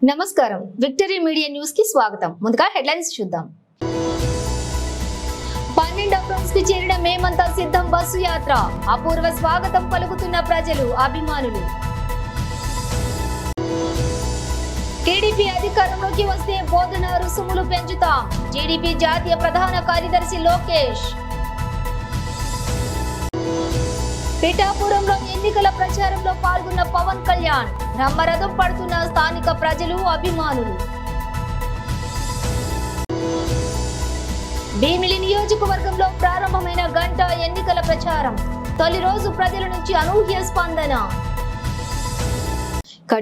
నమస్కారం, victory media news కి స్వాగతం. ముందుగా హెడ్లైన్స్ చూద్దాం. 12వ రోజు కి చేరిన మేమంతా సిద్ధం బస్సు యాత్ర అపూర్వ స్వాగతం పలుకుతున్న ప్రజలు, అభిమానులు. టీడీపీ అధికారంలోకి వస్తే బోధన రుసుములు పెంచుతాం, టీడీపీ జాతీయ ప్రధాన కార్యదర్శి లోకేష్. పిఠాపురంలో ఎన్నికల ప్రచారంలో పాల్గొన్న పవన్ కళ్యాణ్, బ్రహ్మరథం పడుతున్న స్థానిక ప్రజలు, అభిమానులు. భీమిలి నియోజకవర్గంలో ప్రారంభమైన గంట ఎన్నికల ప్రచారం, తొలి రోజు ప్రజల నుంచి అనూహ్య స్పందన.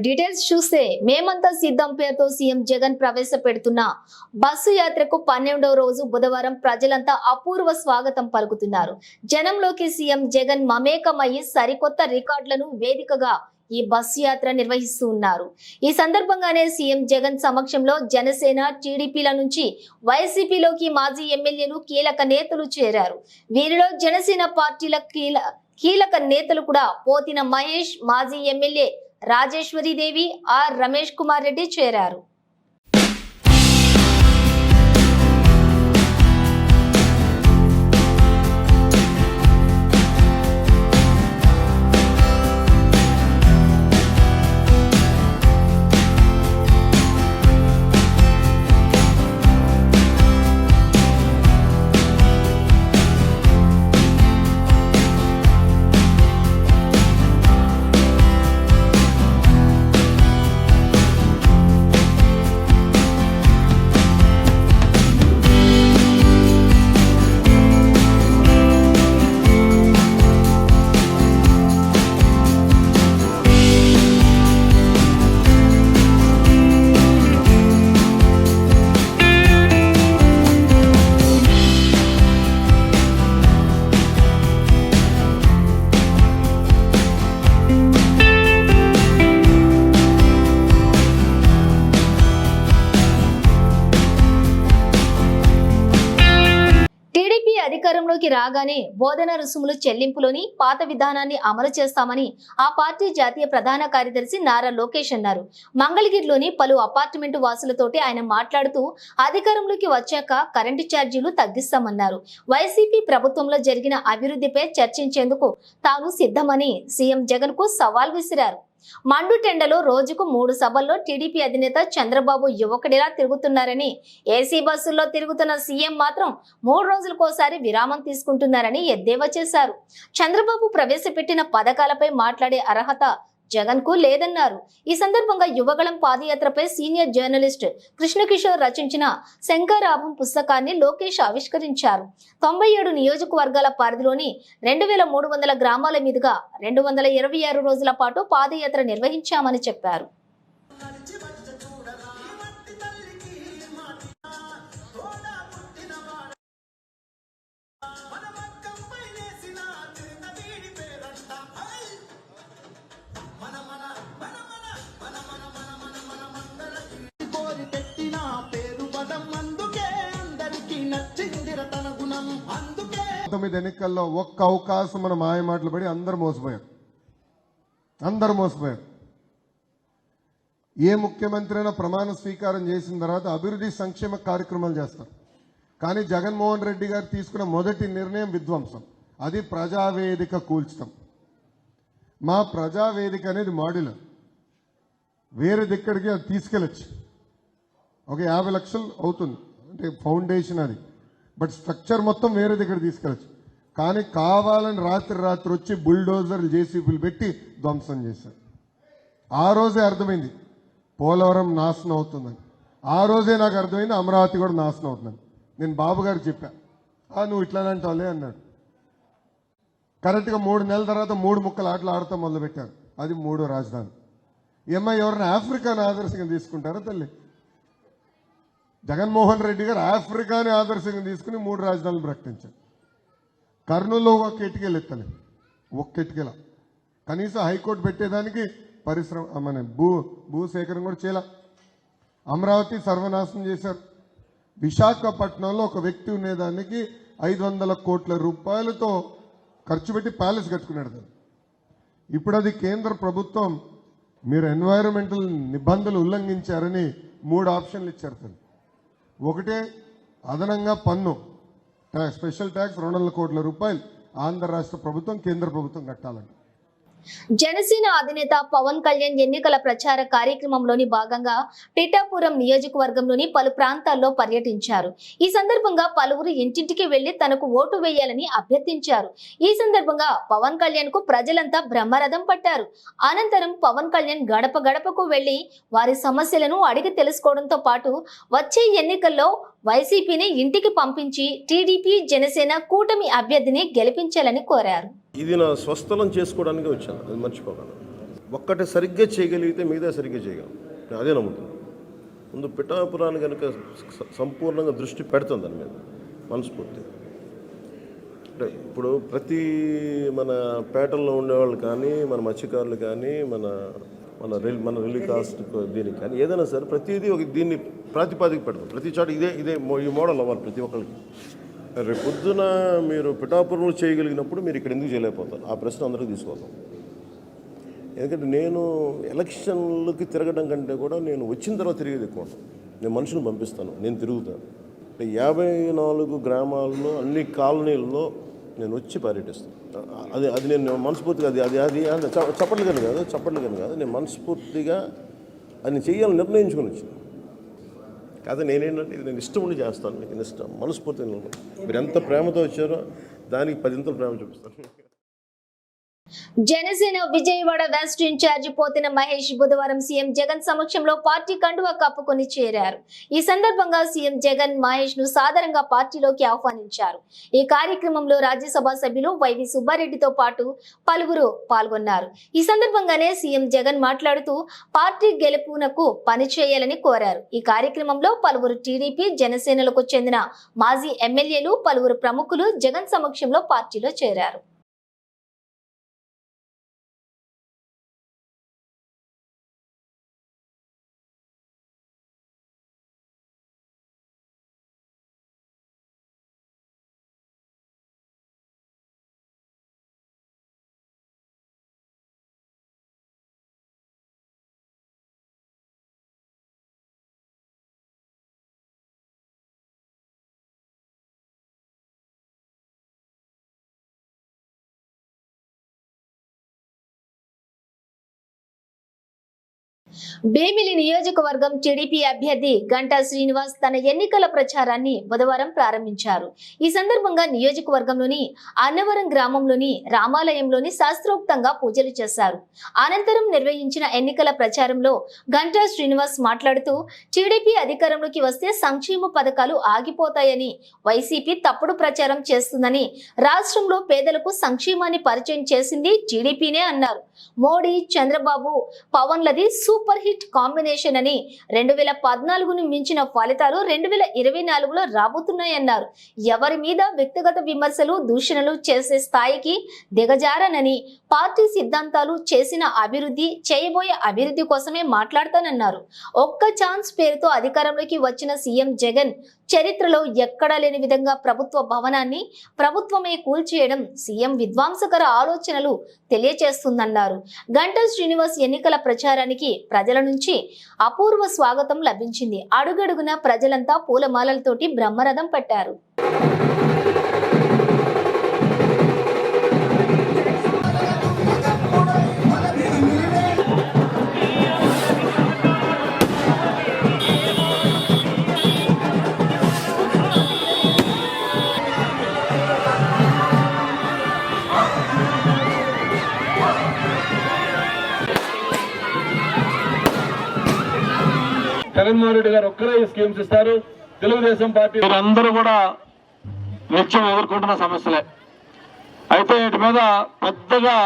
డీటెయిల్స్ చూస్తే మేమంతా సిద్ధం పేరుతో సీఎం జగన్ ప్రవేశపెడుతున్న బస్సు యాత్రకు 12వ రోజు బుధవారం ప్రజలంతా అపూర్వ స్వాగతం పలుకుతున్నారు. జనంలోకి సీఎం జగన్ మమేకమయ్యి సరికొత్త రికార్డులను వేదికగా ఈ బస్సు యాత్ర నిర్వహిస్తూ ఉన్నారు. ఈ సందర్భంగానే సీఎం జగన్ సమక్షంలో జనసేన, టీడీపీల నుంచి వైసీపీలోకి మాజీ ఎమ్మెల్యేలు, కీలక నేతలు చేరారు. వీరిలో జనసేన పార్టీల కీలక నేతలు కూడా పోతిన మహేష్, మాజీ ఎమ్మెల్యే రాజేశ్వరి దేవి, ఆర్ రమేష్ కుమార్ రెడ్డి చేరారు. అధికారంలోకి రాగానే బోధన రుసుములు చెల్లింపులోని పాత విధానాన్ని అమలు చేస్తామని ఆ పార్టీ జాతీయ ప్రధాన కార్యదర్శి నారా లోకేష్ అన్నారు. మంగళగిరిలోని పలు అపార్ట్మెంటు వాసులతోటి ఆయన మాట్లాడుతూ అధికారంలోకి వచ్చాక కరెంటు ఛార్జీలు తగ్గిస్తామన్నారు. వైసీపీ ప్రభుత్వంలో జరిగిన అభివృద్ధిపై చర్చించేందుకు తాను సిద్ధమని సీఎం జగన్ కు సవాల్ విసిరారు. మండుటెండలో రోజుకు 3 సభల్లో టీడీపీ అధినేత చంద్రబాబు యువకుడిలా తిరుగుతున్నారని, ఏసీ బస్సుల్లో తిరుగుతున్న సీఎం మాత్రం 3 రోజులకోసారి విరామం తీసుకుంటున్నారని ఎద్దేవా చేశారు. చంద్రబాబు ప్రవేశపెట్టిన పథకాలపై మాట్లాడే అర్హత జగన్ కు లేదన్నారు. ఈ సందర్భంగా యువగళం పాదయాత్రపై సీనియర్ జర్నలిస్ట్ కృష్ణకిషోర్ రచించిన శంకరాభం పుస్తకాన్ని లోకేష్ ఆవిష్కరించారు. 97 నియోజకవర్గాల పరిధిలోని 2300 గ్రామాల మీదుగా 226 రోజుల పాటు పాదయాత్ర నిర్వహించామని చెప్పారు. ఎన్నికల్లో ఒక్క అవకాశం మన మాయ మాటలు పడి అందరు మోసపోయారు. ఏ ముఖ్యమంత్రి అయినా ప్రమాణ స్వీకారం చేసిన తర్వాత అభివృద్ధి సంక్షేమ కార్యక్రమాలు చేస్తారు. కానీ జగన్మోహన్ రెడ్డి గారు తీసుకున్న మొదటి నిర్ణయం విధ్వంసం. అది ప్రజావేదిక కూల్చడం. మా ప్రజావేదిక అనేది మాడ్యులర్, వేరే దిక్కడికి అది తీసుకెళ్ళచ్చు. ఒక 50 లక్షలు అవుతుంది అంటే ఫౌండేషన్ అది, బట్ స్ట్రక్చర్ మొత్తం వేరే దగ్గర తీసుకెళ్ళచ్చు. కానీ కావాలని రాత్రి వచ్చి బుల్డోజర్లు, జేసీబీలు పెట్టి ధ్వంసం చేశారు. ఆ రోజే అర్థమైంది పోలవరం నాశనం అవుతుందని. ఆ రోజే నాకు అర్థమైంది అమరావతి కూడా నాశనం అవుతుందని. నేను బాబు గారికి చెప్పా, నువ్వు ఇట్లానంటావులే అన్నాడు. కరెక్ట్గా 3 నెలల తర్వాత 3 ముక్కలు ఆటలు ఆడతాం మొదలుపెట్టారు. అది 3వ రాజధాని. ఏమ్మా ఎవరైనా ఆఫ్రికాను ఆదర్శంగా తీసుకుంటారా తల్లి? జగన్మోహన్ రెడ్డి గారు ఆఫ్రికాని ఆదర్శంగా తీసుకుని 3 రాజధానులు ప్రకటించారు. కర్నూలులో ఒక కిటికీలు ఎత్తలేదు, ఒక్క కిటికీల. కనీసం హైకోర్టు పెట్టేదానికి మన భూసేకరణ కూడా చేయాల. అమరావతి సర్వనాశనం చేశారు. విశాఖపట్నంలో ఒక వ్యక్తి ఉండేదానికి 500 కోట్ల రూపాయలతో ఖర్చు పెట్టి ప్యాలెస్ కట్టుకున్నాడు. ఇప్పుడు అది కేంద్ర ప్రభుత్వం మీరు ఎన్వైరన్మెంటల్ నిబంధనలు ఉల్లంఘించారని 3 ఆప్షన్లు ఇచ్చారు సార్. ఒకటే అదనంగా పన్ను స్పెషల్ ట్యాక్స్ 200 కోట్ల రూపాయలు ఆంధ్ర రాష్ట్ర ప్రభుత్వం కేంద్ర ప్రభుత్వం కట్టాలని. జనసేన అధినేత పవన్ కళ్యాణ్ ఎన్నికల ప్రచార కార్యక్రమంలోని భాగంగా పిఠాపురం నియోజకవర్గంలోని పలు ప్రాంతాల్లో పర్యటించారు. ఈ సందర్భంగా పలువురు ఇంటింటికి వెళ్లి తనకు ఓటు వేయాలని అభ్యర్థించారు. ఈ సందర్భంగా పవన్ కళ్యాణ్ కు ప్రజలంతా బ్రహ్మరథం పట్టారు. అనంతరం పవన్ కళ్యాణ్ గడప గడపకు వెళ్లి వారి సమస్యలను అడిగి తెలుసుకోవడంతో పాటు వచ్చే ఎన్నికల్లో వైసీపీని ఇంటికి పంపించి టీడీపీ జనసేన కూటమి అభ్యర్థిని గెలిపించాలని కోరారు. ఇది నా స్వస్థలం చేసుకోవడానికి వచ్చాను, అది మర్చిపోగలను. ఒక్కటి సరిగ్గా చేయగలిగితే మిగతా సరిగ్గా చేయగలను, నేను అదే నమ్ముతున్నాను. ముందు పిఠాపురాన్ని కనుక సంపూర్ణంగా దృష్టి పెడుతుంది దాని మీద మనస్ఫూర్తి. అంటే ఇప్పుడు ప్రతి మన పేటల్లో ఉండేవాళ్ళు కానీ, మన మత్స్యకారులు కానీ, మన రిలీ కాస్ట్ దీనికి కానీ ఏదైనా సరే ప్రతిదీ దీన్ని ప్రాతిపాదిక పెడతాం. ప్రతి చోట ఇదే ఈ మోడల్ అవ్వాలి ప్రతి ఒక్కరికి. రేపు పొద్దున మీరు పిఠాపురంలో చేయగలిగినప్పుడు మీరు ఇక్కడ ఎందుకు చేయలేకపోతారు? ఆ ప్రశ్న అందరికీ తీసుకొద్దాం. ఎందుకంటే నేను ఎలక్షన్లకి తిరగడం కంటే కూడా నేను వచ్చిన తర్వాత తిరిగేది ఎక్కువ. నేను మనుషులు పంపిస్తాను, నేను తిరుగుతాను. 54 గ్రామాల్లో అన్ని కాలనీల్లో నేను వచ్చి పర్యటిస్తాను. అది నేను మనస్ఫూర్తిగా అది చప్పట్లు కానీ కాదు, నేను మనస్ఫూర్తిగా అది చేయాలని నిర్ణయించుకుని వచ్చింది. కాదు నేనేంటంటే ఇది నేను ఇష్టం ఉండి చేస్తాను, మీకు ఇష్టం మనస్ఫూర్తిగా. మీరు ఎంత ప్రేమతో వచ్చారో దానికి 10 ప్రేమ చూపిస్తాను. జనసేన విజయవాడ వెస్ట్ ఇన్ఛార్జి పోతిన మహేష్ బుధవారం సీఎం జగన్ సమక్షంలో పార్టీ కండువా కప్పుకొని చేరారు. ఈ సందర్భంగా సీఎం జగన్ మహేష్ ను సాదరంగా పార్టీలోకి ఆహ్వానించారు. ఈ కార్యక్రమంలో రాజ్యసభ సభ్యులు వైవి సుబ్బారెడ్డితో పాటు పలువురు పాల్గొన్నారు. ఈ సందర్భంగానే సీఎం జగన్ మాట్లాడుతూ పార్టీ గెలుపునకు పని చేయాలని కోరారు. ఈ కార్యక్రమంలో పలువురు టీడీపీ జనసేనలకు చెందిన మాజీ ఎమ్మెల్యేలు పలువురు ప్రముఖులు జగన్ సమక్షంలో పార్టీలో చేరారు. భీమిలి నియోజకవర్గం టీడీపీ అభ్యర్థి గంటా శ్రీనివాస్ తన ఎన్నికల ప్రచారాన్ని బుధవారం ప్రారంభించారు. ఈ సందర్భంగా నియోజకవర్గంలోని అన్నవరం గ్రామంలోని రామాలయంలోని శాస్త్రోక్తంగా పూజలు చేశారు. అనంతరం నిర్వహించిన ఎన్నికల ప్రచారంలో గంటా శ్రీనివాస్ మాట్లాడుతూ టీడీపీ అధికారంలోకి వస్తే సంక్షేమ పథకాలు ఆగిపోతాయని వైసీపీ తప్పుడు ప్రచారం చేస్తుందని, రాష్ట్రంలో పేదలకు సంక్షేమాన్ని పరిచయం చేసింది టీడీపీనే అన్నారు. మోడీ చంద్రబాబు పవన్లది సూపర్ హిట్ కాంబినేషన్ అని 2014ను మించిన ఫలితాలు 2024లో రాబోతున్నాయన్నారు. ఎవరి మీద వ్యక్తిగత విమర్శలు దూషణలు చేసే స్థాయికి దిగజారనని, పార్టీ సిద్ధాంతాలు చేసిన అభివృద్ధి చేయబోయే అభివృద్ధి కోసమే మాట్లాడతానన్నారు. ఒక్క ఛాన్స్ పేరుతో అధికారంలోకి వచ్చిన సీఎం జగన్ చరిత్రలో ఎక్కడా లేని విధంగా ప్రభుత్వ భవనాన్ని ప్రభుత్వమే కూల్చేయడం సీఎం విధ్వంసకర ఆలోచనలు తెలియచేస్తుందన్నారు. గంటా శ్రీనివాస్ ఎన్నికల ప్రచారానికి ప్రజల నుంచి అపూర్వ స్వాగతం లభించింది. అడుగడుగున ప్రజలంతా పూలమాలలతోటి బ్రహ్మరథం పట్టారు. జగన్మోహన్ రెడ్డి గారు ఒక్కరే ఈ స్కీమ్స్ ఇస్తారు. తెలుగుదేశం పార్టీ అందరూ కూడా నిత్యం ఎదుర్కొంటున్న సమస్యలే. అయితే వీటి మీద పెద్దగా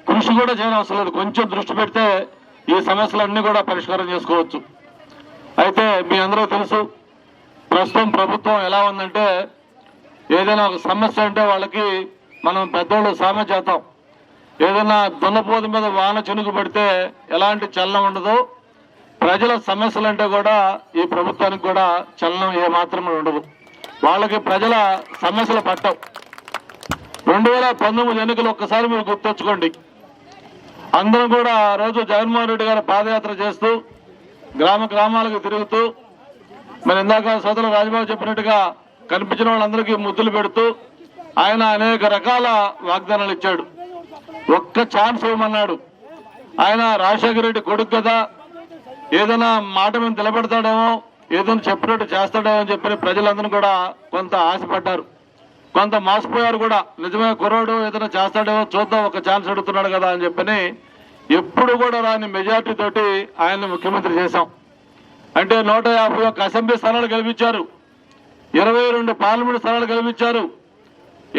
కృషి కూడా చేయడం అవసరం లేదు. కొంచెం దృష్టి పెడితే ఈ సమస్యలన్నీ కూడా పరిష్కారం చేసుకోవచ్చు. అయితే మీ అందరూ తెలుసు, ప్రస్తుతం ప్రభుత్వం ఎలా ఉందంటే, ఏదైనా ఒక సమస్య అంటే వాళ్ళకి మనం పెద్దోళ్ళు సామెత చేద్దాం, ఏదైనా దున్నపోతు మీద వాన చినుకు పడితే ఎలాంటి చలనం ఉండదు, ప్రజల సమస్యలంటే కూడా ఈ ప్రభుత్వానికి కూడా చలనం ఏమాత్రం ఉండదు. వాళ్ళకి ప్రజల సమస్యలు పట్టవు. 2019 ఎన్నికలు ఒక్కసారి మీరు గుర్తొచ్చుకోండి. అందరం కూడా ఆ రోజు జగన్మోహన్ రెడ్డి గారు పాదయాత్ర చేస్తూ గ్రామ గ్రామాలకు తిరుగుతూ మరి ఇందాక సోదరులు రాజబాబు చెప్పినట్టుగా కనిపించిన వాళ్ళందరికీ ముద్దులు పెడుతూ ఆయన అనేక రకాల వాగ్దానాలు ఇచ్చాడు. ఒక్క ఛాన్స్ ఇవ్వమన్నాడు. ఆయన రాజశేఖర రెడ్డి కొడుకు కదా, ఏదైనా మాట మీద నిలబెడతాడేమో, ఏదైనా చెప్పినట్టు చేస్తాడేమో అని చెప్పి ప్రజలందరూ కూడా కొంత ఆశపడ్డారు, కొంత మోసపోయారు కూడా. నిజమే, కుర్రాడు ఏదైనా చేస్తాడేమో చూద్దాం, ఒక ఛాన్స్ అడుగుతున్నాడు కదా అని చెప్పని ఎప్పుడు కూడా రాని మెజార్టీ తోటి ఆయన్ని ముఖ్యమంత్రి చేశాం. అంటే 151 అసెంబ్లీ స్థానాలు గెలిపించారు, 22 పార్లమెంట్ స్థానాలు గెలిపించారు,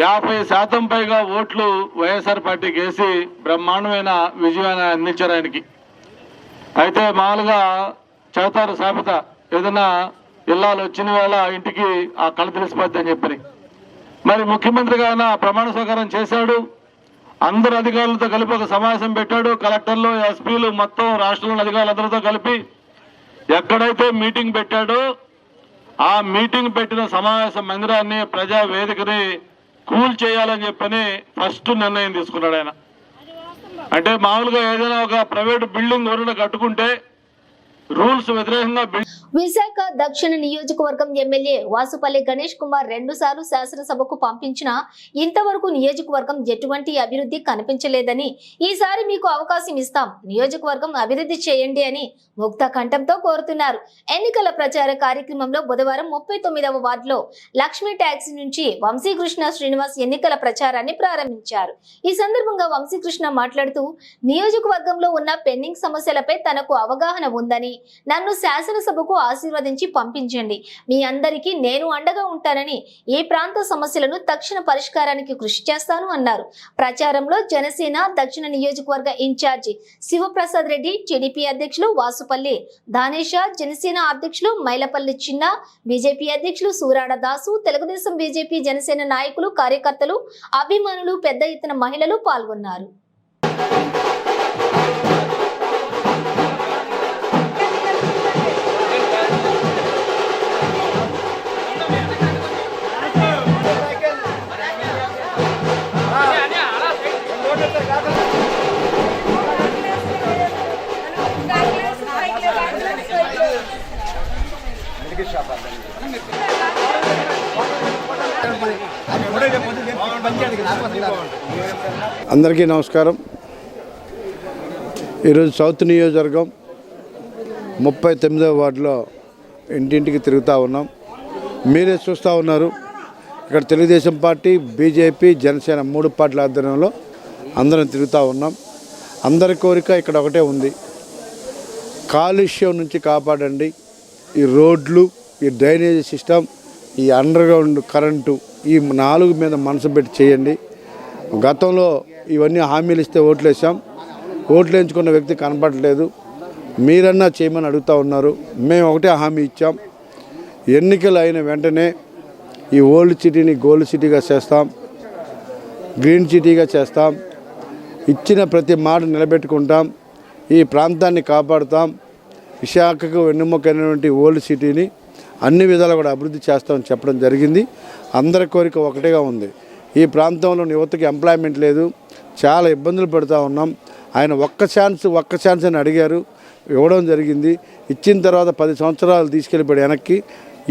50% పైగా ఓట్లు వైఎస్ఆర్ పార్టీకి వేసి బ్రహ్మాండమైన విజయాన్ని అందించారు ఆయనకి. అయితే మామూలుగా చెబుతారు సామెత, ఏదైనా ఇల్లాలు వచ్చిన వేళ ఇంటికి ఆ కళ తెలిసిపోద్ది అని చెప్పని. మరి ముఖ్యమంత్రిగా ఆయన ప్రమాణ స్వీకారం చేశాడు. అందరు అధికారులతో కలిపి ఒక సమావేశం పెట్టాడు. కలెక్టర్లు, ఎస్పీలు, మొత్తం రాష్ట్రంలోని అధికారులందరితో కలిపి ఎక్కడైతే మీటింగ్ పెట్టాడో ఆ మీటింగ్ పెట్టిన సమావేశ మందిరాన్ని, ప్రజా వేదికని కూల్ చేయాలని చెప్పని ఫస్ట్ నిర్ణయం తీసుకున్నాడు ఆయన. అంటే మామూలుగా ఏదైనా ఒక ప్రైవేట్ బిల్డింగ్ ఎవరైనా కట్టుకుంటే రూల్స్ వ్యతిరేకంగా విశాఖ దక్షిణ నియోజకవర్గం ఎమ్మెల్యే వాసుపల్లి గణేష్ కుమార్ 2 సార్లు శాసనసభకు పంపించినా ఇంతవరకు నియోజకవర్గం ఎటువంటి అభివృద్ధి కనిపించలేదని, ఈసారి మీకు అవకాశం ఇస్తాం, నియోజకవర్గం అభివృద్ధి చేయండి అని ముక్త కంఠంతో కోరుతున్నారు. ఎన్నికల ప్రచార కార్యక్రమంలో బుధవారం 39వ వార్డులో లక్ష్మీ ట్యాక్సీ నుంచి వంశీకృష్ణ శ్రీనివాస్ ఎన్నికల ప్రచారాన్ని ప్రారంభించారు. ఈ సందర్భంగా వంశీకృష్ణ మాట్లాడుతూ, నియోజకవర్గంలో ఉన్న పెండింగ్ సమస్యలపై తనకు అవగాహన ఉందని, నన్ను శాసనసభకు ఆశీర్వదించి పంపించండి, మీ అందరికీ నేను అండగా ఉంటానని, ఈ ప్రాంత సమస్యలను తక్షణ పరిష్కారానికి కృషి చేస్తాను అన్నారు. ప్రచారంలో జనసేన దక్షిణ నియోజకవర్గ ఇన్ఛార్జి శివప్రసాద్ రెడ్డి, టీడీపీ అధ్యక్షులు వాసుపల్లి దానేష, జనసేన అధ్యక్షులు మైలపల్లి చిన్న, బీజేపీ అధ్యక్షులు సూరాడ దాసు, తెలుగుదేశం, బీజేపీ, జనసేన నాయకులు, కార్యకర్తలు, అభిమానులు, పెద్ద ఎత్తున మహిళలు పాల్గొన్నారు. అందరికీ నమస్కారం. ఈరోజు సౌత్ నియోజకవర్గం 39వ వార్డులో ఇంటింటికి తిరుగుతూ ఉన్నాం. మీరే చూస్తూ ఉన్నారు, ఇక్కడ తెలుగుదేశం పార్టీ, బీజేపీ, జనసేన 3 పార్టీల ఆధ్వర్యంలో అందరం తిరుగుతూ ఉన్నాం. అందరి కోరిక ఇక్కడ ఒకటే ఉంది, కాలుష్యం నుంచి కాపాడండి. ఈ రోడ్లు, ఈ డ్రైనేజీ సిస్టమ్, ఈ అండర్ గ్రౌండ్ కరెంటు, ఈ 4 మీద మనసు పెట్టి చేయండి. గతంలో ఇవన్నీ హామీలు ఇస్తే ఓట్లు వేసాం, ఓట్లు వేయించుకున్న వ్యక్తి కనపడలేదు. మీరన్నా చేయమని అడుగుతూ ఉన్నారు. మేము ఒకటే హామీ ఇచ్చాం, ఎన్నికలు అయిన వెంటనే ఈ ఓల్డ్ సిటీని గోల్డ్ సిటీగా చేస్తాం, గ్రీన్ సిటీగా చేస్తాం, ఇచ్చిన ప్రతి మాట నిలబెట్టుకుంటాం, ఈ ప్రాంతాన్ని కాపాడుతాం, విశాఖకు వెన్నెముకైనటువంటి ఓల్డ్ సిటీని అన్ని విధాలు కూడా అభివృద్ధి చేస్తామని చెప్పడం జరిగింది. అందరి కోరిక ఒకటేగా ఉంది, ఈ ప్రాంతంలో యువతకి ఎంప్లాయ్మెంట్ లేదు, చాలా ఇబ్బందులు పడుతూ ఉన్నాం. ఆయన ఒక్క ఛాన్స్ అని అడిగారు, ఇవ్వడం జరిగింది. ఇచ్చిన తర్వాత 10 సంవత్సరాలు తీసుకెళ్ళిపోయాడు వెనక్కి.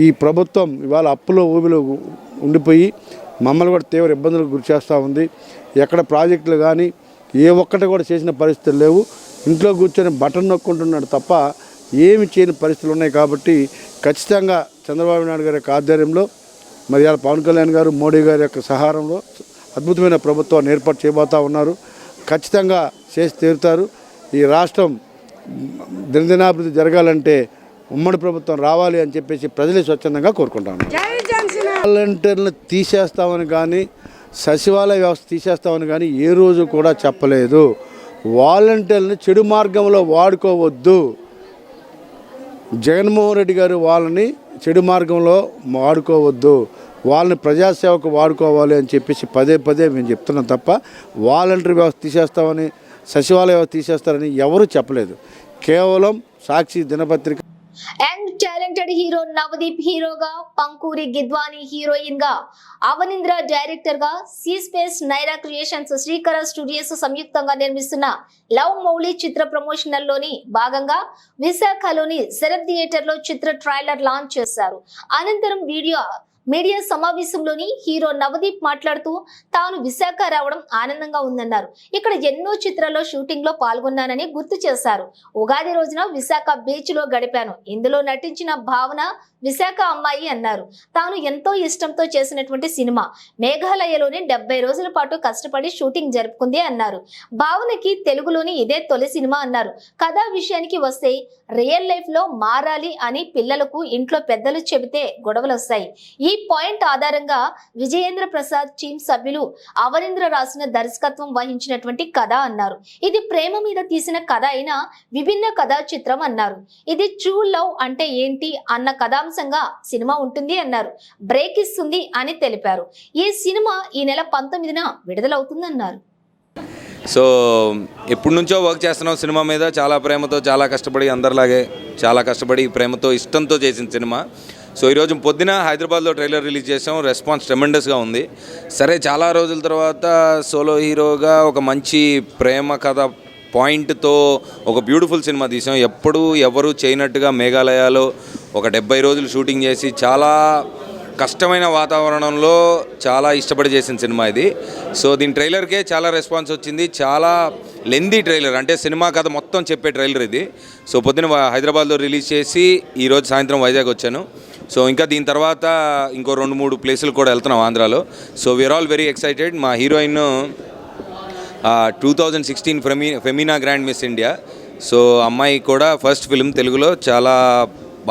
ఈ ప్రభుత్వం ఇవాళ అప్పులో ఊబిలో ఉండిపోయి మమ్మల్ని కూడా తీవ్ర ఇబ్బందులకు గురి చేస్తూ ఉంది. ఎక్కడ ప్రాజెక్టులు కానీ ఏ ఒక్కటి కూడా చేసిన పరిస్థితులు లేవు. ఇంట్లో కూర్చొని బటన్ నొక్కుంటున్నాడు తప్ప ఏమి చేయని పరిస్థితులు ఉన్నాయి. కాబట్టి ఖచ్చితంగా చంద్రబాబు నాయుడు గారి యొక్క ఆధ్వర్యంలో, మరి ఇవాళ పవన్ కళ్యాణ్ గారు, మోడీ గారి యొక్క సహారంలో అద్భుతమైన ప్రభుత్వాన్ని ఏర్పాటు చేయబోతూ ఉన్నారు. ఖచ్చితంగా చేసి తీరుతారు. ఈ రాష్ట్రం దినదినాభివృద్ధి జరగాలంటే ఉమ్మడి ప్రభుత్వం రావాలి అని చెప్పేసి ప్రజలే స్వచ్ఛందంగా కోరుకుంటాను. వాలంటీర్లను తీసేస్తామని కానీ, సచివాలయ వ్యవస్థ తీసేస్తామని కానీ ఏ రోజు కూడా చెప్పలేదు. వాలంటీర్లను చెడు మార్గంలో వాడుకోవద్దు. జగన్మోహన్ రెడ్డి గారు వాళ్ళని చెడు మార్గంలో వాడుకోవద్దు, వాళ్ళని ప్రజాసేవకు వాడుకోవాలి అని చెప్పేసి పదే మేము చెప్తున్నాం తప్ప వాలంటీర్ వ్యవస్థ తీసేస్తామని, సచివాలయ వ్యవస్థ తీసేస్తారని ఎవరు చెప్పలేదు. కేవలం సాక్షి దినపత్రిక young talented reputed hero Navdeep హీరోగా, పంకూరి గిద్వాని హీరోయిన్ గా, అవనింద్ర డైరెక్టర్ గా, సి స్పేస్ నైరా క్రియేషన్స్, శ్రీకర స్టూడియోస్ సంయుక్తంగా నిర్మిస్తున్న లవ్ మౌలి చిత్ర ప్రమోషనల్ లోని భాగంగా విశాఖలోని శరత్ థియేటర్ లో చిత్ర ట్రైలర్ లాంచ్ చేశారు. అనంతరం మీడియా సమావేశంలోని హీరో నవదీప్ మాట్లాడుతూ తాను విశాఖ రావడం ఆనందంగా ఉందన్నారు. ఇక్కడ ఎన్నో చిత్రాల్లో షూటింగ్ లో పాల్గొన్నానని గుర్తు చేశారు. ఉగాది రోజున విశాఖ బీచ్ లో గడిపాను. ఇందులో నటించిన భావన విశాఖ అమ్మాయి అన్నారు. తాను ఎంతో ఇష్టంతో చేసినటువంటి సినిమా మేఘాలయలోని 70 రోజుల పాటు కష్టపడి షూటింగ్ జరుపుకుంది అన్నారు. భావనకి తెలుగులోని ఇదే తొలి సినిమా అన్నారు. కథా విషయానికి వస్తే రియల్ లైఫ్ లో మారాలి అని పిల్లలకు ఇంట్లో పెద్దలు చెబితే గొడవలు వస్తాయి. ఈ పాయింట్ ఆధారంగా విజయేంద్ర ప్రసాద్ టీమ్ సభ్యులు అవనింద్ర రాసిన దర్శకత్వం వహించినటువంటి కథ అన్నారు. ఇది ప్రేమ మీద తీసిన కథ అయినా విభిన్న కథా చిత్రం అన్నారు. ఇది ట్రూ లవ్ అంటే ఏంటి అన్న కథాంశంగా సినిమా ఉంటుంది అన్నారు. బ్రేక్ ఇస్తుంది అని తెలిపారు. ఈ సినిమా ఈ నెల 19న విడుదలవుతుందన్నారు. సో ఎప్పటి నుంచో వర్క్ చేస్తున్నాం సినిమా మీద, చాలా ప్రేమతో, చాలా కష్టపడి, అందరిలాగే చాలా కష్టపడి ప్రేమతో ఇష్టంతో చేసిన సినిమా. సో ఈరోజు పొద్దున హైదరాబాద్లో ట్రైలర్ రిలీజ్ చేసాం. రెస్పాన్స్ ట్రెమెండస్గా ఉంది. సరే, చాలా రోజుల తర్వాత సోలో హీరోగా ఒక మంచి ప్రేమ కథ పాయింట్తో ఒక బ్యూటిఫుల్ సినిమా తీసాం. ఎప్పుడు ఎవరు చేయనట్టుగా మేఘాలయలో ఒక 70 రోజులు షూటింగ్ చేసి చాలా కష్టమైన వాతావరణంలో చాలా ఇష్టపడి చేసిన సినిమా ఇది. సో దీని ట్రైలర్కే చాలా రెస్పాన్స్ వచ్చింది. చాలా లెందీ ట్రైలర్, అంటే సినిమా కథ మొత్తం చెప్పే ట్రైలర్ ఇది. సో పొద్దున హైదరాబాద్లో రిలీజ్ చేసి ఈరోజు సాయంత్రం వైజాగ్ వచ్చాను. సో ఇంకా దీని తర్వాత ఇంకో 2-3 ప్లేసులు కూడా వెళ్తున్నాం ఆంధ్రాలో. So we are all very excited. మా heroine 2016 Femina grand miss India. So అమ్మాయి కూడా ఫస్ట్ ఫిల్మ్ తెలుగులో చాలా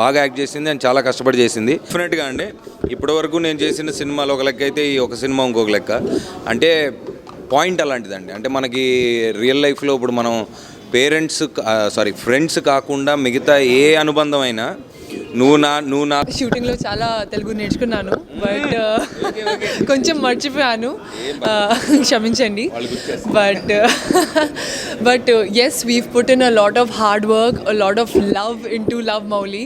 బాగా యాక్ట్ చేసింది అండ్ చాలా కష్టపడి చేసింది. డెఫినెట్గా అండి, ఇప్పటివరకు నేను చేసిన సినిమాలు ఒక లెక్క అయితే ఈ ఒక సినిమా ఇంకొక లెక్క. అంటే పాయింట్ అలాంటిదండి. అంటే మనకి రియల్ లైఫ్లో ఇప్పుడు మనం ఫ్రెండ్స్ కాకుండా మిగతా ఏ అనుబంధం అయినా నువ్వు నా షూటింగ్లో చాలా తెలుగు నేర్చుకున్నాను, బట్ కొంచెం మర్చిపోయాను, క్షమించండి. But yes, we've put in a lot of hard work, a lot of love into Love Mowli,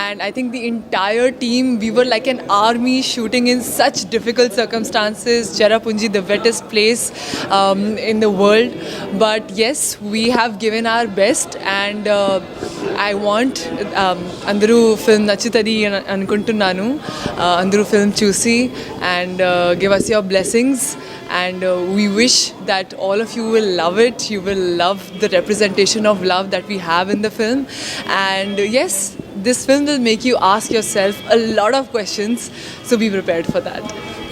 and I think the entire team, we were like an army shooting in such difficult circumstances. Cherrapunji, the wettest place in the world, but yes, we have given our best, and I want అందరూ film నచ్చుతుంది అని అనుకుంటున్నాను. అందరూ film చూసి and give us your blessings, and we wish that all of you will love it. You will love the representation of love that we have in the film, and yes, this film will make you ask yourself a lot of questions, so be prepared for that.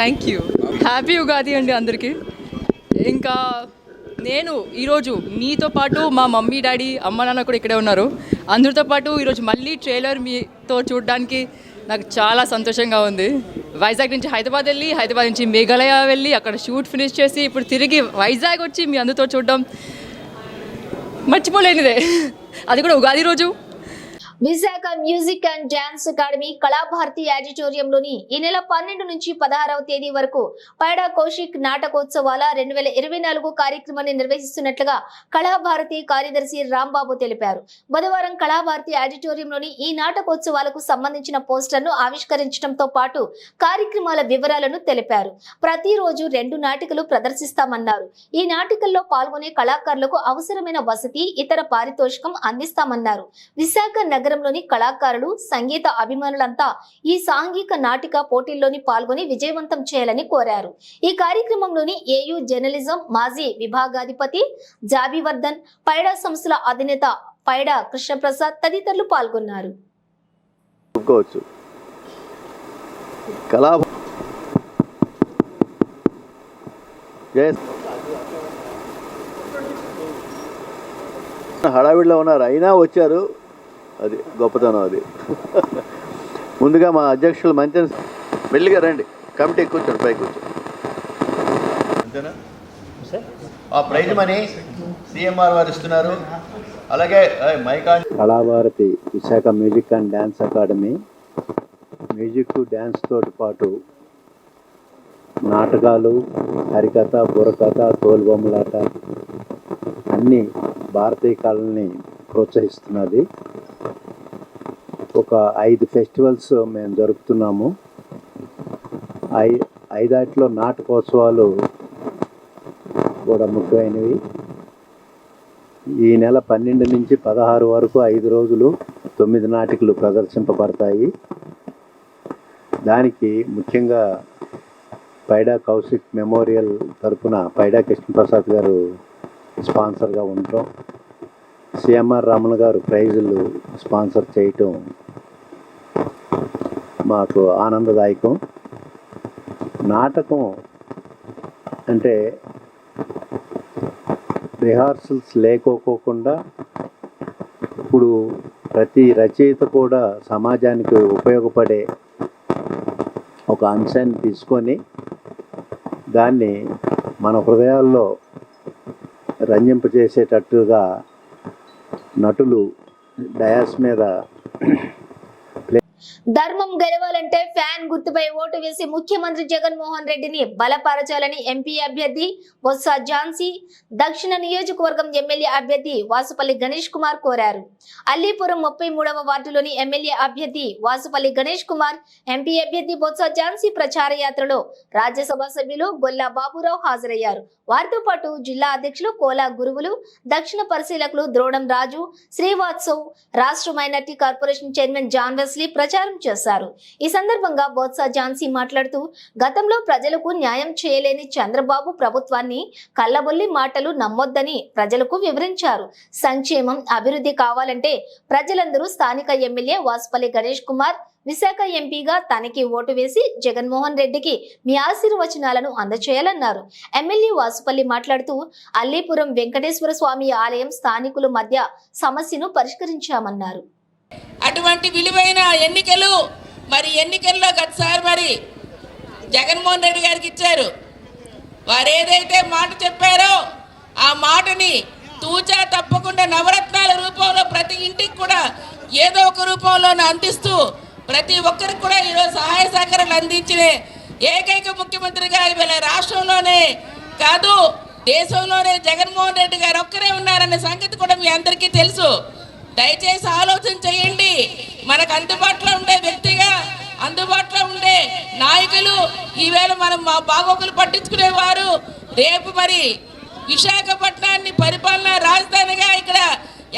Thank you. Happy Ugadi అండి అందరికీ. ఇంకా నేను ఈరోజు మీతో పాటు మా mummy daddy అమ్మ నాన్న కూడా ఇక్కడే ఉన్నారు. అందరితో పాటు ఈరోజు మళ్ళీ ట్రైలర్ మీతో చూడడానికి నాకు చాలా సంతోషంగా ఉంది. వైజాగ్ నుంచి హైదరాబాద్ వెళ్ళి, హైదరాబాద్ నుంచి మేఘాలయ వెళ్ళి అక్కడ షూట్ ఫినిష్ చేసి ఇప్పుడు తిరిగి వైజాగ్ వచ్చి మీ అందరితో చూడడం మర్చిపోలేనిదే, అది కూడా ఉగాది రోజు. Visakha music and dance academy Kalabharati ఆడిటోరియంలోని ఈ నెల 12 నుంచి 16వ తేదీ వరకు పైడా కౌశిక్ నాటకోత్సవాల 2024 కార్యక్రమాన్ని నిర్వహిస్తున్నట్లుగా కళాభారతి కార్యదర్శి రాంబాబు తెలిపారు. బుధవారం కళాభారతి ఆడిటోరియంలోని ఈ నాటకోత్సవాలకు సంబంధించిన పోస్టర్ను ఆవిష్కరించడంతో పాటు కార్యక్రమాల వివరాలను తెలిపారు. ప్రతిరోజు 2 నాటికలు ప్రదర్శిస్తామన్నారు. ఈ నాటికల్లో పాల్గొనే కళాకారులకు అవసరమైన వసతి, ఇతర పారితోషికం అందిస్తామన్నారు. విశాఖ నగరంలోని కళాకారులు, సంగీత అభిమానులంతా ఈ సాంఘిక నాటిక పోటీల్లోని పాల్గొని విజయవంతం చేయాలని కోరారు. ఈ కార్యక్రమంలోని ఏయూ జర్నలిజం మాజీ విభాగాధిపతి జాబివర్ధన్, పైడా సంస్థల అధినేత పైడా కృష్ణప్రసాద్ తదితరులు పాల్గొన్నారు. హడావిడిలో ఉన్నారు, అయినా వచ్చారు. అది గొప్పతనం. అది ముందుగా మా అధ్యక్షులు మంచి మెల్లిగా రండి, కమిటీ కూర్చోండి, పై కూర్చోండి. అంతేనా? ఆ ప్రైజ్ మనీ సిఎంఆర్ వారు ఇస్తున్నారు. అలాగే Kalabharathi Visakha music and dance academy music dance తోటి పాటు నాటకాలు, హరికథ, బుర్రకథ, తోలుబొమ్మలాట అన్ని భారతీయ కళల్ని ప్రోత్సహిస్తున్నది. ఒక 5 ఫెస్టివల్స్ మేము జరుపుతున్నాము. 5 నాటకోత్సవాలు కూడా ముఖ్యమైనవి. ఈ నెల 12 నుంచి 16 వరకు 5 రోజులు 9 నాటికలు ప్రదర్శింపబడతాయి. దానికి ముఖ్యంగా పైడా కౌశిక్ మెమోరియల్ తరఫున పైడా కృష్ణప్రసాద్ గారు స్పాన్సర్గా ఉండటం, సిఎంఆర్ రమణ గారు ప్రైజులు స్పాన్సర్ చేయటం మాకు ఆనందదాయకం. నాటకం అంటే రిహార్సల్స్ లేకోకుండా ఇప్పుడు ప్రతి రచయిత కూడా సమాజానికి ఉపయోగపడే ఒక అంశాన్ని తీసుకొని దాన్ని మన హృదయాల్లో రంజింపజేసేటట్టుగా నటులు డయాస్ మీద ధర్మం గెలవాలంటే ఫ్యాన్ గుర్తుపై ఓటు వేసి ముఖ్యమంత్రి జగన్మోహన్ రెడ్డిని బలపరచాలని ఎంపీ అభ్యర్థి బొత్స ఝాన్సీ, దక్షిణ నియోజకవర్గం ఎమ్మెల్యే అభ్యర్థి వాసుపల్లి గణేష్ కుమార్ కోరారు. అల్లీపురం 33వ వార్డులోని ఎమ్మెల్యే అభ్యర్థి వాసుపల్లి గణేష్ కుమార్, ఎంపీ అభ్యర్థి బొత్స ఝాన్సీ ప్రచార యాత్రలో రాజ్యసభ సభ్యులు గొల్లా బాబురావు హాజరయ్యారు. వారితో పాటు జిల్లా అధ్యక్షులు కోలా గురువులు, దక్షిణ పరిశీలకులు ద్రోణం రాజు, శ్రీవాత్సవ్, రాష్ట్ర minority corporation chairman John Wesley ప్రచారం చేశారు. ఈ సందర్భంగా బొత్స ఝాన్సీ మాట్లాడుతూ గతంలో ప్రజలకు న్యాయం చేయలేని చంద్రబాబు ప్రభుత్వాన్ని కల్లబొల్లి మాటలు నమ్మొద్దని ప్రజలకు వివరించారు. సంక్షేమం, అభివృద్ధి కావాలంటే ప్రజలందరూ స్థానిక ఎమ్మెల్యే వాసుపల్లి గణేష్ కుమార్ విశాఖ ఎంపీగా తనకి ఓటు వేసి జగన్మోహన్ రెడ్డికి మీ ఆశీర్వచనాలను అందచేయాలన్నారు. ఎమ్మెల్యే వాసుపల్లి మాట్లాడుతూ అల్లీపురం వెంకటేశ్వర స్వామి ఆలయం స్థానికుల మధ్య సమస్యను పరిష్కరించామన్నారు. అటువంటి విలువైన ఎన్నికలు ఎన్నికల్లో గతసారి జగన్మోహన్ రెడ్డి గారికి ఇచ్చారు. వారు ఏదైతే మాట చెప్పారో ఆ మాటని తూచా తప్పకుండా నవరత్నాల రూపంలో ప్రతి ఇంటికి కూడా ఏదో ఒక రూపంలో అందిస్తూ ప్రతి ఒక్కరికి కూడా ఈరోజు సహాయ సహకారాలు అందించిన ఏకైక ముఖ్యమంత్రిగా ఇవాళ రాష్ట్రంలోనే కాదు దేశంలోనే జగన్మోహన్ రెడ్డి గారు ఒక్కరే ఉన్నారనే సంగతి కూడా మీ అందరికీ తెలుసు. దయచేసి ఆలోచన చేయండి. మనకు అందుబాటులో ఉండే వ్యక్తిగా, అందుబాటులో ఉండే నాయకులు ఈవేళ మనం మా బాగోగులు పట్టించుకునేవారు రేపు విశాఖపట్నాన్ని పరిపాలనా రాజధానిగా ఇక్కడ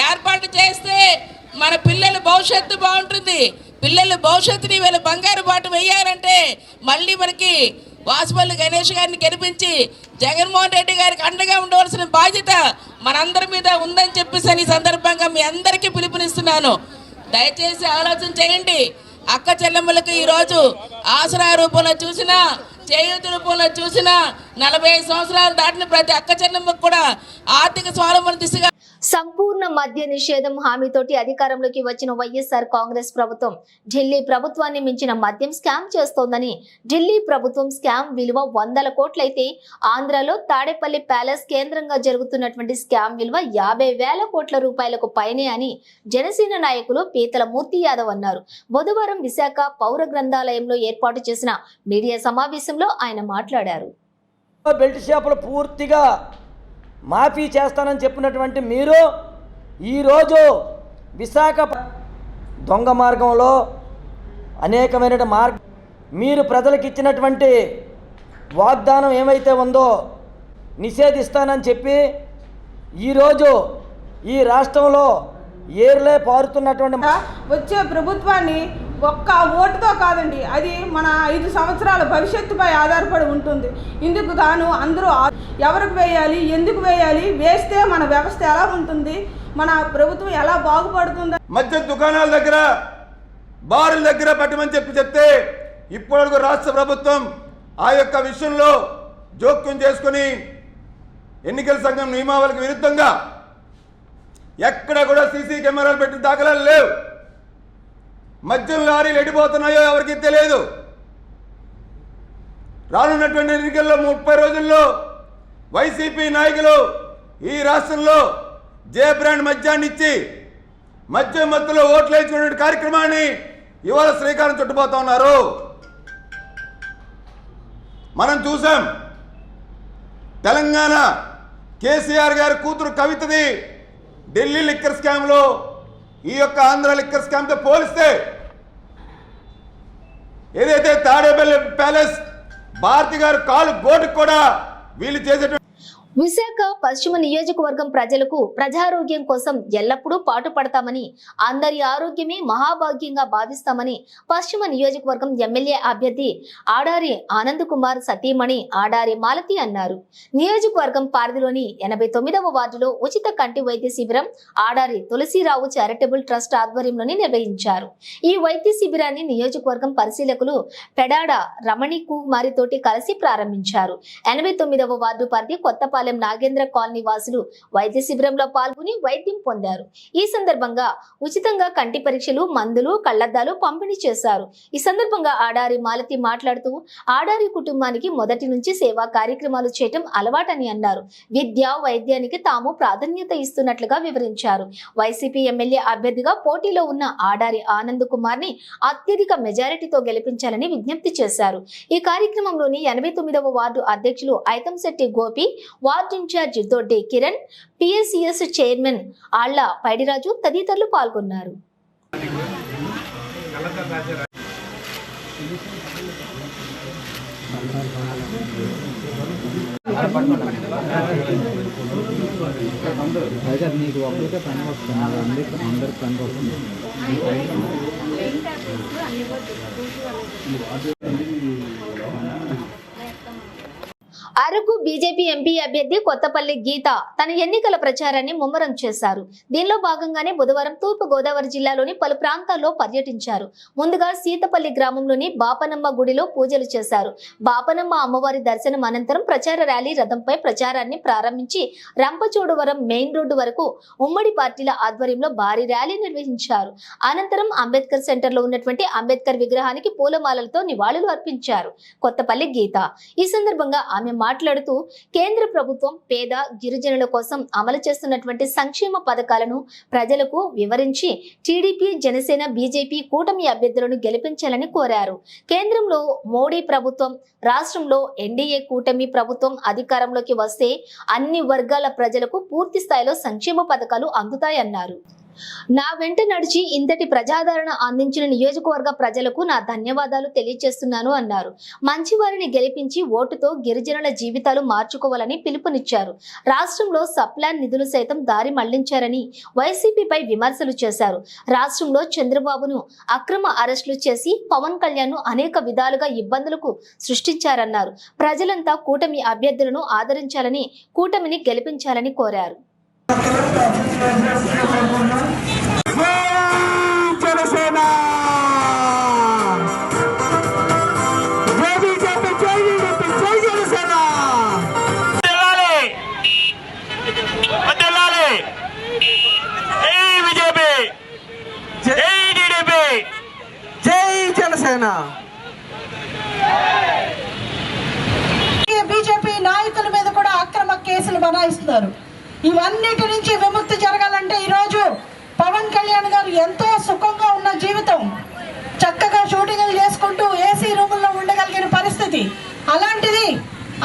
ఏర్పాటు చేస్తే మన పిల్లల భవిష్యత్తు బాగుంటుంది. పిల్లల భవిష్యత్తుని వీళ్ళ బంగారు బాట వేయాలంటే మళ్ళీ మనకి వాసుపల్లి గణేష్ గారిని గెలిపించి జగన్మోహన్ రెడ్డి గారికి అండగా ఉండవలసిన బాధ్యత మనందరి మీద ఉందని చెప్పేసి ఈ సందర్భంగా మీ అందరికీ పిలుపునిస్తున్నాను. దయచేసి ఆలోచన చేయండి. అక్క చెల్లెమ్మలకు ఈరోజు ఆసరా రూపంలో చూసినా, చేయూత రూపంలో చూసినా 45 సంవత్సరాలు దాటిన ప్రతి అక్క చెల్లెమ్మకు కూడా ఆర్థిక స్వావలంబన దిశగా సంపూర్ణ మద్య నిషేధం హామీతోటి అధికారంలోకి వచ్చిన వైఎస్ఆర్ కాంగ్రెస్ ప్రభుత్వం ఢిల్లీ ప్రభుత్వాన్ని మించిన మద్యం స్కామ్ చేస్తోందని, ఢిల్లీ ప్రభుత్వం స్కామ్ విలువ 100 కోట్లయితే ఆంధ్రాలో తాడేపల్లి ప్యాలెస్ కేంద్రంగా జరుగుతున్నటువంటి స్కామ్ విలువ 50,000 కోట్ల రూపాయలకు పైనే అని జనసేన నాయకులు పీతల మూర్తి యాదవ్ అన్నారు. బుధవారం విశాఖ పౌర గ్రంథాలయంలో ఏర్పాటు చేసిన మీడియా సమావేశంలో ఆయన మాట్లాడారు. బెల్ట్ షాపులు పూర్తిగా మాఫీ చేస్తానని చెప్పినటువంటి మీరు ఈరోజు విశాఖ దొంగ మార్గంలో అనేకమైన మీరు ప్రజలకు ఇచ్చినటువంటి వాగ్దానం ఏమైతే ఉందో నిషేధిస్తానని చెప్పి ఈరోజు ఈ రాష్ట్రంలో ఏర్లే పారుతున్నటువంటి వచ్చే ప్రభుత్వాన్ని ఒక్క ఓటుతో కాదండి, అది మన 5 సంవత్సరాల భవిష్యత్తుపై ఆధారపడి ఉంటుంది. ఇందుకు గాను అందరూ ఎవరికి వేయాలి, ఎందుకు వేయాలి, వేస్తే మన వ్యవస్థ ఎలా ఉంటుంది, మన ప్రభుత్వం ఎలా బాగుపడుతుంది. మద్య దుకాణాల దగ్గర, బారుల దగ్గర పెట్టమని చెప్తే ఇప్పటివరకు రాష్ట్ర ప్రభుత్వం ఆ యొక్క విషయంలో జోక్యం చేసుకుని ఎన్నికల సంఘం నియమావళికి విరుద్ధంగా ఎక్కడ కూడా సీసీ కెమెరాలు పెట్టిన దాఖలాలు లేవు. మద్యం లారీలు ఎడిపోతున్నాయో ఎవరికి తెలియదు. రానున్నటువంటి ఎన్నికల్లో 30 రోజుల్లో వైసీపీ నాయకులు ఈ రాష్ట్రంలో జే బ్రాండ్ మద్యాన్ని ఇచ్చి మద్యం మత్తులో ఓట్లు వేసుకునే కార్యక్రమాన్ని ఇవాళ శ్రీకారం చుట్టుపోతా ఉన్నారు. మనం చూసాం తెలంగాణ కేసీఆర్ గారి కూతురు కవితది ఢిల్లీ లిక్కర్ స్కామ్లో ఈ యొక్క ఆంధ్ర లిక్కర్ స్కామ్తో పోలిస్తే ఏదైతే తాడేపల్లి ప్యాలెస్ భారతి గారు కాలు గోటుకు కూడా వీళ్ళు చేసేటువంటి విశాఖ పశ్చిమ నియోజకవర్గం ప్రజలకు ప్రజారోగ్యం కోసం ఎల్లప్పుడూ పాటుపడతామని, అందరి ఆరోగ్యమే మహాభాగ్యంగా భావిస్తామని పశ్చిమ నియోజకవర్గం ఎమ్మెల్యే అభ్యర్థి ఆడారి ఆనంద్ కుమార్ సతీమణి ఆడారి మాలతి అన్నారు. నియోజకవర్గం పరిధిలోని 89వ వార్డులో ఉచిత కంటి వైద్య శిబిరం ఆడారి తులసిరావు చారిటబుల్ ట్రస్ట్ ఆధ్వర్యంలోని నిర్వహించారు. ఈ వైద్య శిబిరాన్ని నియోజకవర్గం పరిశీలకులు పెడాడ రమణి కుమారితోటి కలిసి ప్రారంభించారు. 89వ వార్డు పరిధి కొత్తపాలెం నాగేంద్ర కాలనీ వాసులు వైద్య శిబిరంలో పాల్గొని వైద్యం పొందారు. ఈ సందర్భంగా ఉచితంగా కంటి పరీక్షలు, మందులు, కళ్లద్దాలు పంపిణీ చేశారు. ఈ సందర్భంగా ఆడారి మాలతి మాట్లాడుతూ ఆడారి కుటుంబానికి మొదటి నుంచి సేవా కార్యక్రమాలు చేయటం అలవాటని అన్నారు. విద్య, వైద్యానికి తాము ప్రాధాన్యత ఇస్తున్నట్లుగా వివరించారు. వైసీపీ ఎమ్మెల్యే అభ్యర్థిగా పోటీలో ఉన్న ఆడారి ఆనంద్ కుమార్ ని అత్యధిక మెజారిటీతో గెలిపించాలని విజ్ఞప్తి చేశారు. ఈ కార్యక్రమంలోని 89వ వార్డు అధ్యక్షులు ఐతంశెట్టి గోపి, వార్డు ఇన్ఛార్జి దొడ్డి కిరణ్, పిఎస్సిఎస్ చైర్మన్ ఆళ్ల పైడిరాజు తదితరులు పాల్గొన్నారు. అరకు బీజేపీ ఎంపీ అభ్యర్థి కొత్తపల్లి గీత తన ఎన్నికల ప్రచారాన్ని ముమ్మరం చేశారు. దీనిలో భాగంగానే బుధవారం తూర్పు గోదావరి జిల్లాలోని పలు ప్రాంతాల్లో పర్యటించారు. ముందుగా సీతపల్లి గ్రామంలోని బాపనమ్మ గుడిలో పూజలు చేశారు. బాపనమ్మ అమ్మవారి దర్శనం అనంతరం ప్రచార ర్యాలీ రథంపై ప్రచారాన్ని ప్రారంభించి రంపచోడవరం మెయిన్ రోడ్డు వరకు ఉమ్మడి పార్టీల ఆధ్వర్యంలో భారీ ర్యాలీ నిర్వహించారు. అనంతరం అంబేద్కర్ సెంటర్ లో ఉన్నటువంటి అంబేద్కర్ విగ్రహానికి పూలమాలలతో నివాళులు అర్పించారు కొత్తపల్లి గీత. ఈ సందర్భంగా ఆమె మాట్లాడుతూ కేంద్ర ప్రభుత్వం పేద గిరిజనుల కోసం అమలు చేస్తున్నటువంటి సంక్షేమ పథకాలను ప్రజలకు వివరించి టీడీపీ, జనసేన, బీజేపీ కూటమి అభ్యర్థులను గెలిపించాలని కోరారు. కేంద్రంలో మోడీ ప్రభుత్వం, రాష్ట్రంలో ఎన్డీఏ కూటమి ప్రభుత్వం అధికారంలోకి వస్తే అన్ని వర్గాల ప్రజలకు పూర్తి స్థాయిలో సంక్షేమ పథకాలు అందుతాయన్నారు. నా వెంట నడిచి ఇంతటి ప్రజాదరణ అందించిన నియోజకవర్గ ప్రజలకు నా ధన్యవాదాలు తెలియజేస్తున్నాను అన్నారు. మంచివారిని గెలిపించి ఓటుతో గిరిజనుల జీవితాలు మార్చుకోవాలని పిలుపునిచ్చారు. రాష్ట్రంలో సప్లాన్ నిధులు సైతం దారి మళ్లించారని వైసీపీపై విమర్శలు చేశారు. రాష్ట్రంలో చంద్రబాబును అక్రమ అరెస్టులు చేసి పవన్ కళ్యాణ్ ను అనేక విధాలుగా ఇబ్బందులకు సృష్టించారన్నారు. ప్రజలంతా కూటమి అభ్యర్థులను ఆదరించాలని, కూటమిని గెలిపించాలని కోరారు. బీజేపీ నాయకుల మీద కూడా అక్రమ కేసులు బనాయిస్తున్నారు. ఇవన్నిటి నుంచి విముక్తి జరగాలంటే ఈరోజు పవన్ కళ్యాణ్ గారు ఎంతో సుఖంగా ఉన్న జీవితం, చక్కగా షూటింగ్లు చేసుకుంటూ ఏసీ రూముల్లో ఉండగలిగిన పరిస్థితి, అలాంటిది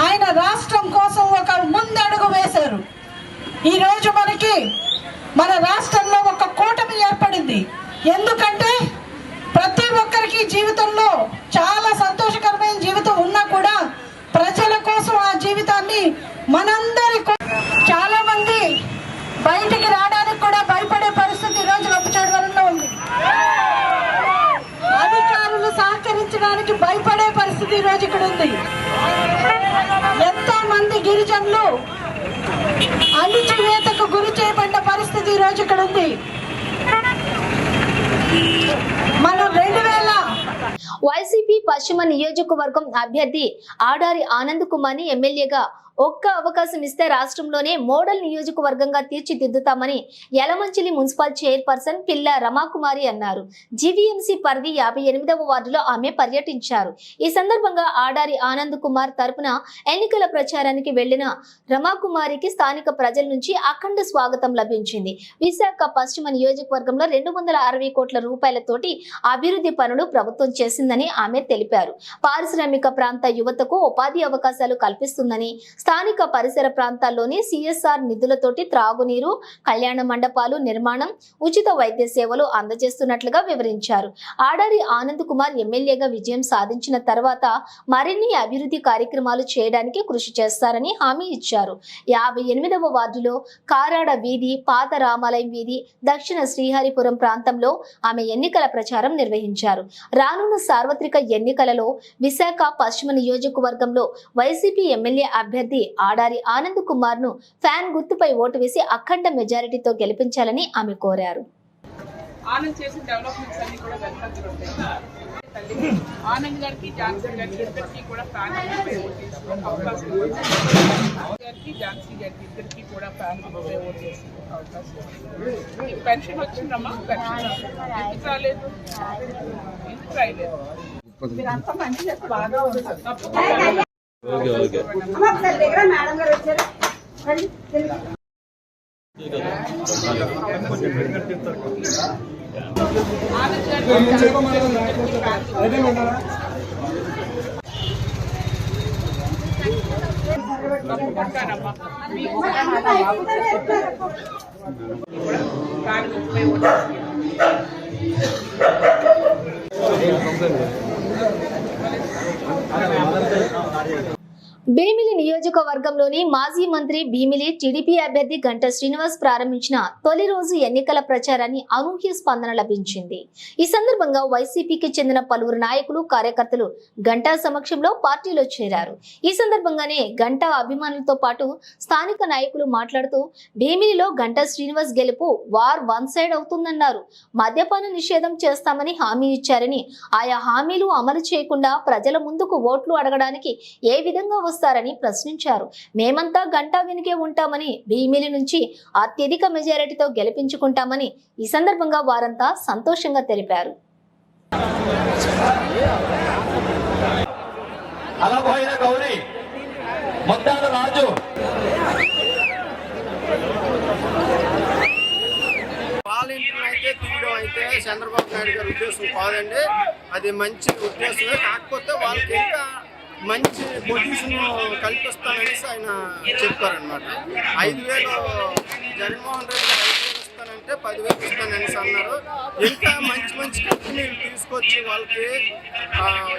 ఆయన రాష్ట్రం కోసం ఒక ముందడుగు వేశారు. ఈరోజు మనకి మన రాష్ట్రంలో ఒక కూటమి ఏర్పడింది. ఎందుకంటే ప్రతి ఒక్కరికి జీవితంలో చాలా సంతోషకరమైన జీవితం ఉన్నా కూడా ప్రజల కోసం ఆ జీవితాన్ని మనందరి చాలా మంది బయటికి రావడానికి కూడా భయపడే పరిస్థితి ఈరోజు రంపచోడవరంలో ఉంది. అధికారులు సహకరించడానికి భయపడే పరిస్థితి ఈరోజు ఇక్కడ ఉంది. ఎంతో మంది గిరిజనులు అణిచివేతకు గురి చేయబడ్డ పరిస్థితి ఈరోజు ఇక్కడ ఉంది. మనం 2000 వైసీపీ పశ్చిమ నియోజకవర్గం అభ్యర్థి ఆడారి ఆనంద్ కుమార్ ని ఎమ్మెల్యేగా ఒక్క అవకాశం ఇస్తే రాష్ట్రంలోనే మోడల్ నియోజకవర్గంగా తీర్చిదిద్దుతామని యలమంచిలి మున్సిపల్ చైర్పర్సన్ పిల్ల రమాకుమారి అన్నారు. జీవీఎంసీ పరిధి 58వ వార్డులో ఆమె పర్యటించారు. ఈ సందర్భంగా ఆడారి ఆనంద్ కుమార్ తరపున ఎన్నికల ప్రచారానికి వెళ్లిన రమాకుమారికి స్థానిక ప్రజల నుంచి అఖండ స్వాగతం లభించింది. విశాఖ పశ్చిమ నియోజకవర్గంలో 260 కోట్ల రూపాయలతోటి అభివృద్ధి పనులు ప్రభుత్వం చేసిందని ఆమె తెలిపారు. పారిశ్రామిక ప్రాంత యువతకు ఉపాధి అవకాశాలు కల్పిస్తుందని, స్థానిక పరిసర ప్రాంతాల్లోని సిఎస్ఆర్ నిధులతోటి త్రాగునీరు, కళ్యాణ మండపాలు నిర్మాణం, ఉచిత వైద్య సేవలు అందజేస్తున్నట్లుగా వివరించారు. ఆడారి ఆనంద్ కుమార్ ఎమ్మెల్యేగా విజయం సాధించిన తర్వాత మరిన్ని అభివృద్ధి కార్యక్రమాలు చేయడానికి కృషి చేస్తారని హామీ ఇచ్చారు. 58వ వార్డులో కారాడ వీధి, పాత రామాలయం వీధి, దక్షిణ శ్రీహరిపురం ప్రాంతంలో ఆమె ఎన్నికల ప్రచారం నిర్వహించారు. రానున్న సార్వత్రిక ఎన్నికలలో విశాఖ పశ్చిమ నియోజకవర్గంలో వైసీపీ ఎమ్మెల్యే అభ్యర్థి ఆడారి ఆనంద్ కుమార్ ను ఫ్యాన్ గుర్తుపై ఓటు వేసి అఖండ మెజారిటీతో గెలిపించాలని ఆమె కోరారు. ఆనంద్ చేసిన డెవలప్మెంట్స్ అన్ని కూడా ఆనంద్ గారికి, ఝాన్సీ గారికి ఇద్దరికి కూడా ఫ్యాన్ అవకాశం గారికి, ఝాన్సీ గారికి ఇద్దరికి కూడా ఫ్యాన్ ఓట్ చేసే అవకాశం. పెన్షన్ వచ్చిందమ్మా, పెన్షన్ ఎందుకు రాలేదు, ఎందుకు రాయలేదు? మీరంతా మంచి బాగా ఉంది. మేడం గారు వచ్చారు. భీమిలి నియోజకవర్గంలోని మాజీ మంత్రి భీమిలి టీడీపీ అభ్యర్థి గంటా శ్రీనివాస్ ప్రారంభించిన తొలి రోజు ఎన్నికల ప్రచారాన్ని అనూహ్య స్పందన లభించింది. ఈ సందర్భంగా వైసీపీకి చెందిన పలువురు నాయకులు, కార్యకర్తలు గంటా సమక్షంలో పార్టీలో చేరారు. ఈ సందర్భంగానే గంటా అభిమానులతో పాటు స్థానిక నాయకులు మాట్లాడుతూ భీమిలిలో గంటా శ్రీనివాస్ గెలుపు వార్ వన్ సైడ్ అవుతుందన్నారు. మద్యపాన నిషేధం చేస్తామని హామీ ఇచ్చారని, ఆయా హామీలు అమలు చేయకుండా ప్రజల ముందుకు ఓట్లు అడగడానికి ఏ విధంగా వస్తారని ప్రశ్నించారు. మేమంతా గంటా వెనుకే ఉంటామని, భీమిలి నుంచి అత్యధిక మెజారిటీతో గెలిపించుకుంటామని ఈ సందర్భంగా వారంతా సంతోషంగా తెలిపారు. వాలంటీర్లు అయితే తీయడం అయితే చంద్రబాబు నాయుడు గారి ఉద్దేశం కాదండి. అది మంచి ఉద్దేశమే. కాకపోతే వాళ్ళకి ఇంకా మంచి పొజిషన్ కల్పిస్తాననేసి ఆయన చెప్పారనమాట. 5,000 జగన్మోహన్ రెడ్డి గారు 5,000 ఇస్తానంటే 10,000 ఇస్తాననేసి అన్నారు. ఇంకా మంచి మంచి కంపెనీలు తీసుకొచ్చి వాళ్ళకి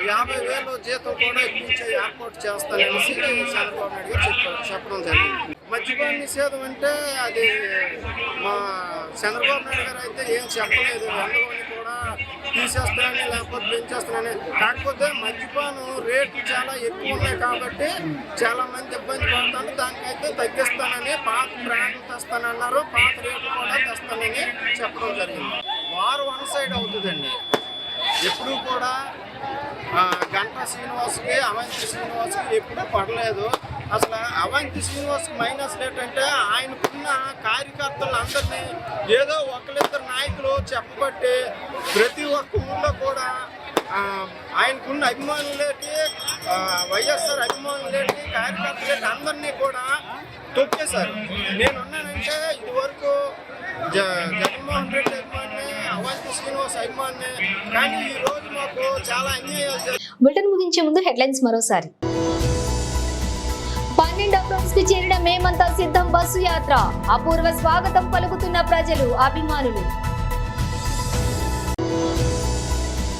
50,000 జీతం కూడా ఇప్పించే ఏర్పాటు చేస్తాననేసి చంద్రబాబు నాయుడు గారు చెప్పడం జరిగింది. మద్యపాన నిషేధం అంటే అది మా చంద్రబాబు నాయుడు గారు అయితే ఏం చెప్పలేదు. అందులోని కూడా తీసేస్తానని లేకపోతే పెంచేస్తానని. కాకపోతే మద్యపానం రేట్లు చాలా ఎక్కువ ఉన్నాయి కాబట్టి చాలా మంది ఇబ్బంది పడతారు. దానికైతే తగ్గిస్తానని, పాత బ్రాండ్లు తెస్తానన్నారు, పాత రేట్లు కూడా తెస్తానని చెప్పడం జరిగింది. వారు వన్ సైడ్ అవుతుందండి. ఎప్పుడూ కూడా గంటా శ్రీనివాస్కి, అవంతి శ్రీనివాస్కి ఎప్పుడూ పడలేదు. అసలు అవంతి శ్రీనివాస్కి మైనస్ ఏంటంటే ఆయనకున్న కార్యకర్తలందరినీ ఏదో ఒకరిద్దరు నాయకులు చెప్పబట్టి ప్రతి ఒక్క ఊళ్ళో కూడా ఆయనకున్న అభిమానులేటి, వైఎస్ఆర్ అభిమానులేటి, కార్యకర్తలేటి అందరినీ కూడా తొక్కేశారు. నేనున్నానంటే ఇదివరకు జగన్మోహన్ రెడ్డి అభిమాని, అవంతి శ్రీనివాస్ అభిమాని, కానీ ఈ రోజు మాకు చాలా అన్యాయాలు. బులెటిన్ ముగించే ముందు హెడ్లైన్స్ మరోసారి. 12వ రోజుకు చేరిన మేమంతా సిద్ధం బస్సు యాత్ర, అపూర్వ స్వాగతం పలుకుతున్న ప్రజలు, అభిమానులు.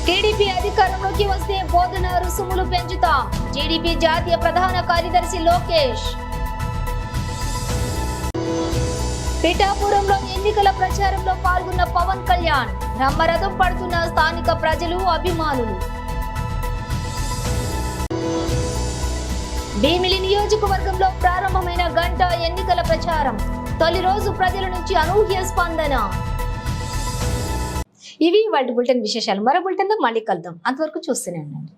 టీడీపీ అధికారంలోకి వస్తే బోధన రుసుములు పెంచుతాం, టీడీపీ జాతీయ ప్రధాన కార్యదర్శి లోకేష్. పిఠాపురంలో ఎన్నికల ప్రచారంలో పాల్గొన్న పవన్ కళ్యాణ్, బ్రహ్మరథం పడుతున్న స్థానిక ప్రజలు, అభిమానులు. భీమిలి నియోజకవర్గంలో ప్రారంభమైన గంటా ఎన్నికల ప్రచారం, తొలి రోజు ప్రజల నుంచి అనూహ్య స్పందన. ఇవి వాటి బులెటిన్ విశేషాలు. మరో బులెటిన్లో మళ్ళీ కలుద్దాం. అంతవరకు చూస్తూనే ఉండండి.